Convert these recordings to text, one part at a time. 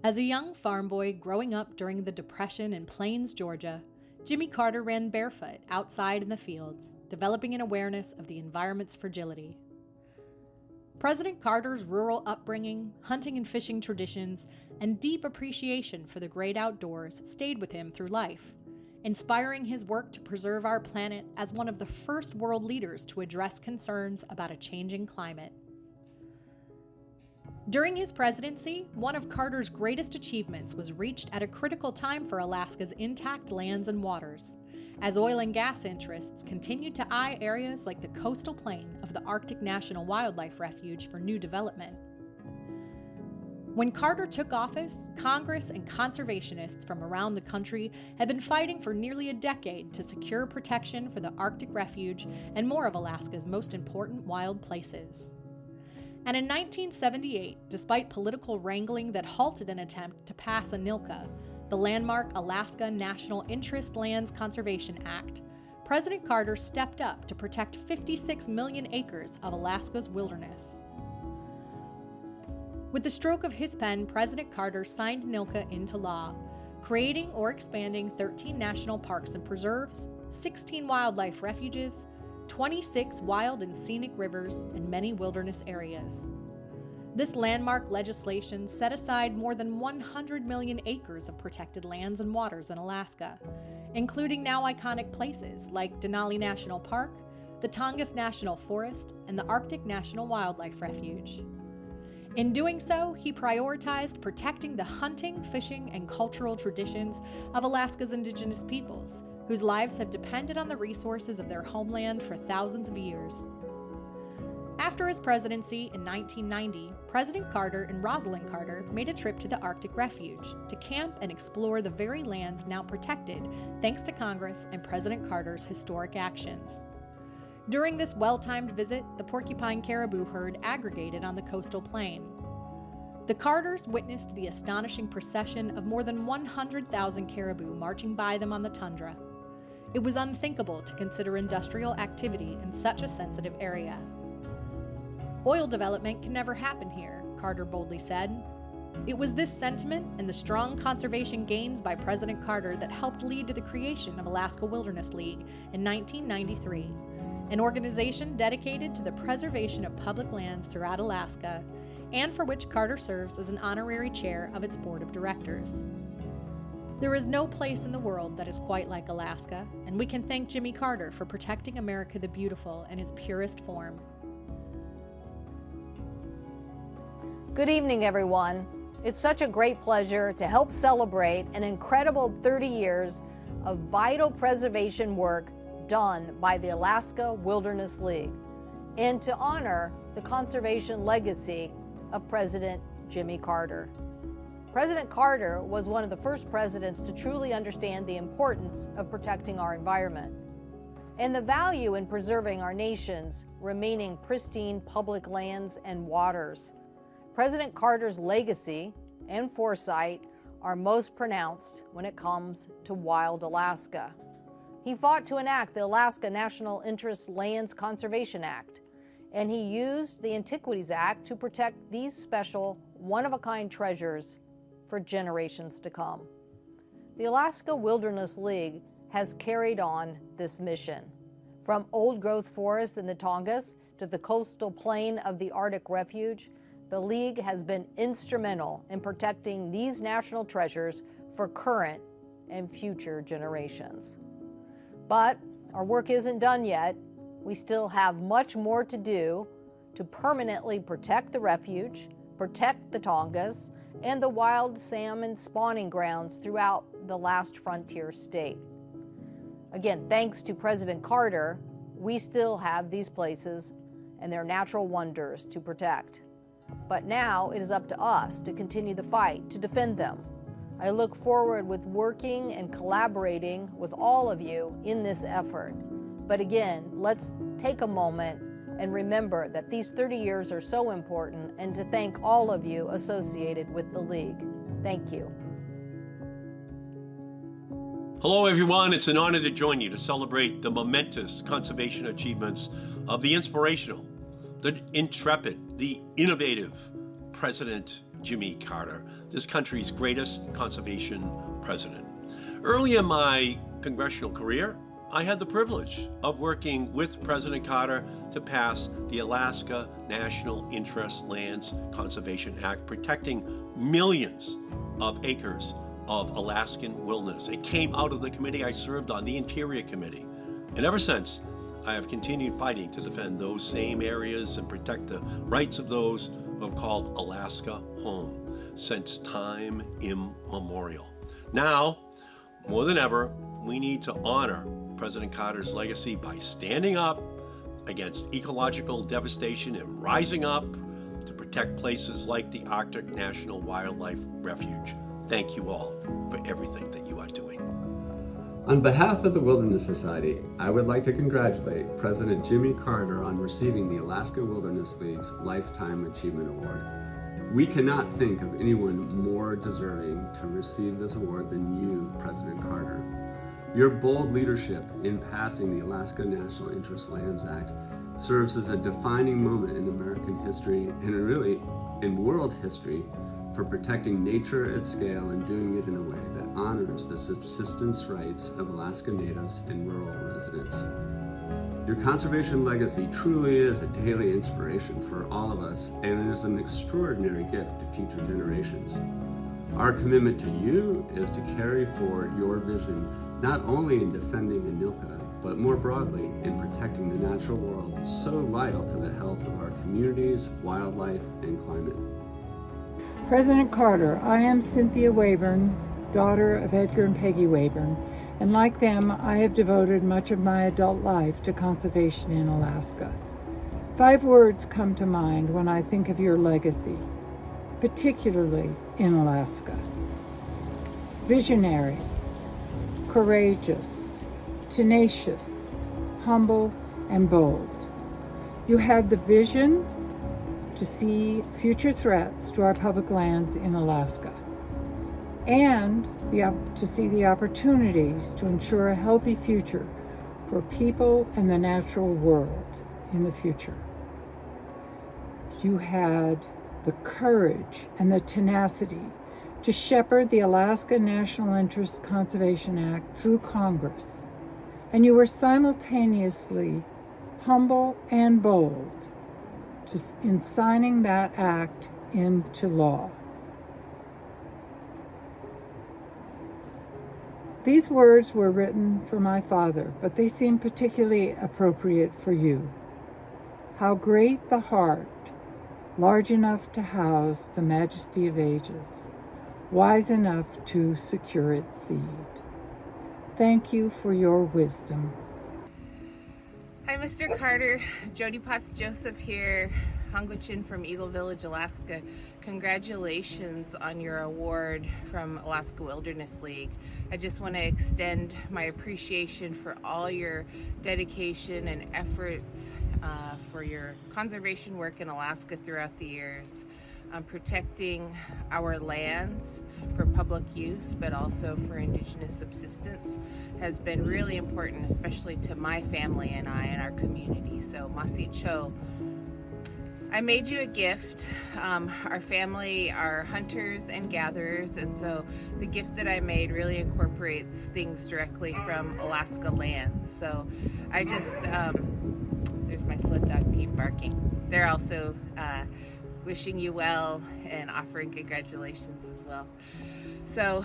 As a young farm boy growing up during the Depression in Plains, Georgia, Jimmy Carter ran barefoot outside in the fields, developing an awareness of the environment's fragility. President Carter's rural upbringing, hunting and fishing traditions, and deep appreciation for the great outdoors stayed with him through life, inspiring his work to preserve our planet as one of the first world leaders to address concerns about a changing climate. During his presidency, one of Carter's greatest achievements was reached at a critical time for Alaska's intact lands and waters, as oil and gas interests continued to eye areas like the coastal plain of the Arctic National Wildlife Refuge for new development. When Carter took office, Congress and conservationists from around the country had been fighting for nearly a decade to secure protection for the Arctic Refuge and more of Alaska's most important wild places. And in 1978, despite political wrangling that halted an attempt to pass ANILCA, the landmark Alaska National Interest Lands Conservation Act, President Carter stepped up to protect 56 million acres of Alaska's wilderness. With the stroke of his pen, President Carter signed ANILCA into law, creating or expanding 13 national parks and preserves, 16 wildlife refuges, 26 wild and scenic rivers, and many wilderness areas. This landmark legislation set aside more than 100 million acres of protected lands and waters in Alaska, including now iconic places like Denali National Park, the Tongass National Forest, and the Arctic National Wildlife Refuge. In doing so, he prioritized protecting the hunting, fishing, and cultural traditions of Alaska's indigenous peoples, whose lives have depended on the resources of their homeland for thousands of years. After his presidency in 1990, President Carter and Rosalind Carter made a trip to the Arctic Refuge to camp and explore the very lands now protected thanks to Congress and President Carter's historic actions. During this well-timed visit, the porcupine caribou herd aggregated on the coastal plain. The Carters witnessed the astonishing procession of more than 100,000 caribou marching by them on the tundra. It was unthinkable to consider industrial activity in such a sensitive area. "Oil development can never happen here," Carter boldly said. It was this sentiment and the strong conservation gains by President Carter that helped lead to the creation of Alaska Wilderness League in 1993, an organization dedicated to the preservation of public lands throughout Alaska, and for which Carter serves as an honorary chair of its board of directors. There is no place in the world that is quite like Alaska, and we can thank Jimmy Carter for protecting America the Beautiful in its purest form. Good evening, everyone. It's such a great pleasure to help celebrate an incredible 30 years of vital preservation work done by the Alaska Wilderness League, and to honor the conservation legacy of President Jimmy Carter. President Carter was one of the first presidents to truly understand the importance of protecting our environment and the value in preserving our nation's remaining pristine public lands and waters. President Carter's legacy and foresight are most pronounced when it comes to wild Alaska. He fought to enact the Alaska National Interest Lands Conservation Act, and he used the Antiquities Act to protect these special, one-of-a-kind treasures for generations to come. The Alaska Wilderness League has carried on this mission. From old-growth forests in the Tongass to the coastal plain of the Arctic Refuge, the League has been instrumental in protecting these national treasures for current and future generations. But our work isn't done yet. We still have much more to do to permanently protect the refuge, protect the Tongass, and the wild salmon spawning grounds throughout the last frontier state. Again, thanks to President Carter, we still have these places and their natural wonders to protect. But now it is up to us to continue the fight to defend them. I look forward with working and collaborating with all of you in this effort. But again, let's take a moment and remember that these 30 years are so important, and to thank all of you associated with the League. Thank you. Hello, everyone. It's an honor to join you to celebrate the momentous conservation achievements of the inspirational, the intrepid, the innovative President Jimmy Carter, this country's greatest conservation president. Early in my congressional career, I had the privilege of working with President Carter to pass the Alaska National Interest Lands Conservation Act, protecting millions of acres of Alaskan wilderness. It came out of the committee I served on, the Interior Committee. And ever since, I have continued fighting to defend those same areas and protect the rights of those who have called Alaska home since time immemorial. Now, more than ever, we need to honor President Carter's legacy by standing up against ecological devastation and rising up to protect places like the Arctic National Wildlife Refuge. Thank you all for everything that you are doing. On behalf of the Wilderness Society, I would like to congratulate President Jimmy Carter on receiving the Alaska Wilderness League's Lifetime Achievement Award. We cannot think of anyone more deserving to receive this award than you, President Carter. Your bold leadership in passing the Alaska National Interest Lands Act serves as a defining moment in American history and really in world history for protecting nature at scale and doing it in a way that honors the subsistence rights of Alaska natives and rural residents. Your conservation legacy truly is a daily inspiration for all of us, and it is an extraordinary gift to future generations. Our commitment to you is to carry forward your vision, not only in defending Anilka, but more broadly in protecting the natural world so vital to the health of our communities, wildlife, and climate. President Carter, I am Cynthia Wayburn, daughter of Edgar and Peggy Wayburn, and like them, I have devoted much of my adult life to conservation in Alaska. 5 words come to mind when I think of your legacy, particularly in Alaska. Visionary, courageous, tenacious, humble, and bold. You had the vision to see future threats to our public lands in Alaska, and to see the opportunities to ensure a healthy future for people and the natural world in the future. You had the courage and the tenacity to shepherd the Alaska National Interest Conservation Act through Congress, and you were simultaneously humble and bold in signing that act into law. These words were written for my father, but they seem particularly appropriate for you. How great the heart, large enough to house the majesty of ages, wise enough to secure its seed. Thank you for your wisdom. Hi, Mr. Carter. Jody Potts Joseph here, Hongwichin from Eagle Village, Alaska. Congratulations on your award from Alaska Wilderness League. I just want to extend my appreciation for all your dedication and efforts for your conservation work in Alaska throughout the years. Protecting our lands for public use, but also for indigenous subsistence, has been really important, especially to my family and I and our community. So Masi Cho, I made you a gift. Our family are hunters and gatherers, and so the gift that I made really incorporates things directly from Alaska lands. So I just, there's my sled dog team barking. They're also wishing you well and offering congratulations as well. So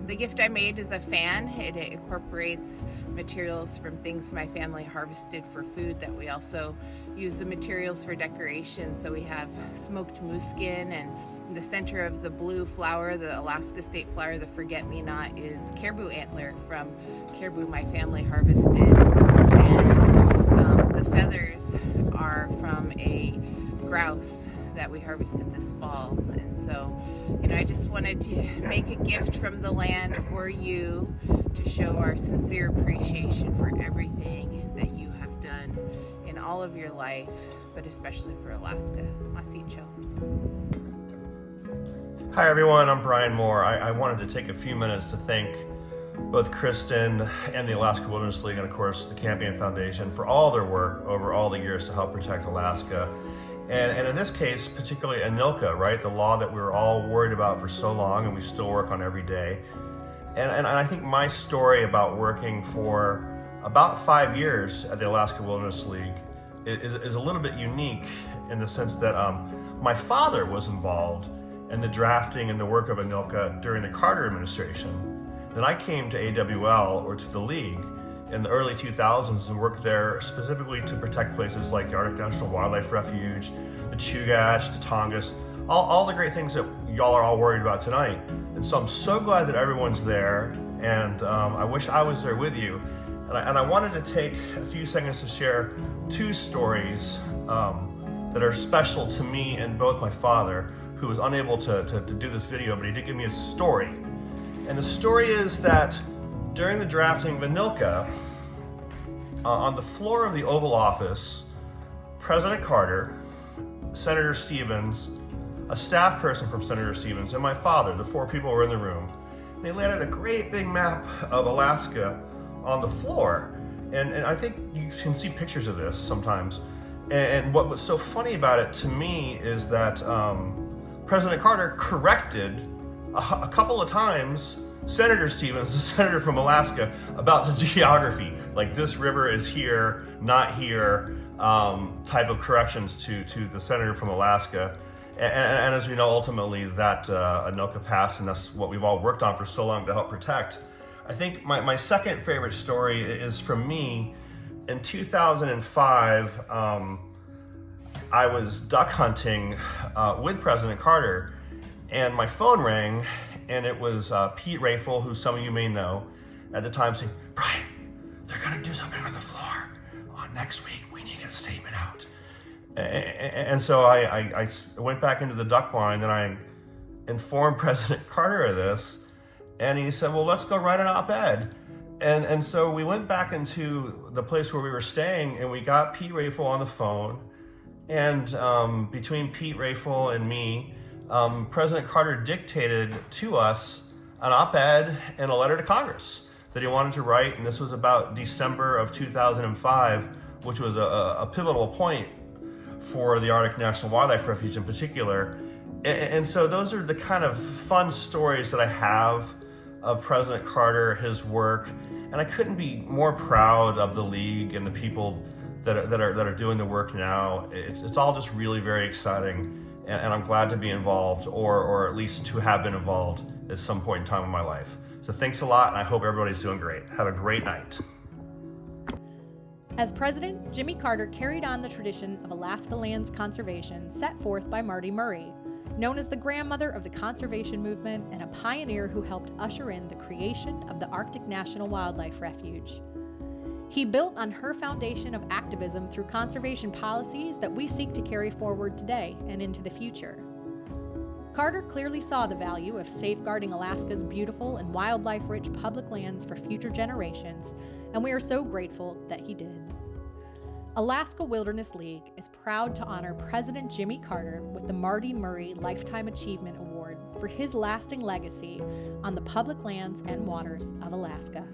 the gift I made is a fan. It incorporates materials from things my family harvested for food that we also use the materials for decoration. So we have smoked moose skin, and in the center of the blue flower, the Alaska state flower, the forget-me-not, is caribou antler from caribou my family harvested. And the feathers are from a grouse that we harvested this fall. And so, I just wanted to make a gift from the land for you to show our sincere appreciation for everything that you have done in all of your life, but especially for Alaska. Masicho. Hi everyone, I'm Brian Moore. I wanted to take a few minutes to thank both Kristen and the Alaska Wilderness League, and of course the Campion Foundation, for all their work over all the years to help protect Alaska. And in this case, particularly ANILCA, right? The law that we were all worried about for so long and we still work on every day. And I think my story about working for about 5 years at the Alaska Wilderness League is a little bit unique in the sense that my father was involved in the drafting and the work of ANILCA during the Carter administration. Then I came to AWL, or to the League, in the early 2000s and worked there specifically to protect places like the Arctic National Wildlife Refuge, the Chugach, the Tongass, all the great things that y'all are all worried about tonight. And so I'm so glad that everyone's there, and I wish I was there with you. And I wanted to take a few seconds to share two stories that are special to me and both my father, who was unable to do this video, but he did give me a story. And the story is that during the drafting of ANILCA, on the floor of the Oval Office, President Carter, Senator Stevens, a staff person from Senator Stevens, and my father, the four people were in the room, they laid out a great big map of Alaska on the floor. And I think you can see pictures of this sometimes. And what was so funny about it to me is that President Carter corrected a couple of times Senator Stevens, the senator from Alaska, about the geography. Like, this river is here, not here, type of corrections to the senator from Alaska. And as we know, ultimately that ANILCA passed, and that's what we've all worked on for so long to help protect. I think my second favorite story is from me. In 2005, I was duck hunting with President Carter, and my phone rang, and it was Pete Rafel, who some of you may know, at the time, saying, "Brian, they're gonna do something on the floor next week. We need to get a statement out." And so I went back into the duck blind and I informed President Carter of this, and he said, "Well, let's go write an op-ed." And so we went back into the place where we were staying, and we got Pete Rafel on the phone, and between Pete Rafel and me, President Carter dictated to us an op-ed and a letter to Congress that he wanted to write, and this was about December of 2005, which was a pivotal point for the Arctic National Wildlife Refuge in particular. And so those are the kind of fun stories that I have of President Carter, his work, and I couldn't be more proud of the League and the people that are doing the work now. It's all just really very exciting, and I'm glad to be involved, or at least to have been involved at some point in time in my life. So thanks a lot, and I hope everybody's doing great. Have a great night. As president, Jimmy Carter carried on the tradition of Alaska lands conservation set forth by Mardy Murie, known as the grandmother of the conservation movement and a pioneer who helped usher in the creation of the Arctic National Wildlife Refuge. He built on her foundation of activism through conservation policies that we seek to carry forward today and into the future. Carter clearly saw the value of safeguarding Alaska's beautiful and wildlife-rich public lands for future generations, and we are so grateful that he did. Alaska Wilderness League is proud to honor President Jimmy Carter with the Mardy Murie Lifetime Achievement Award for his lasting legacy on the public lands and waters of Alaska.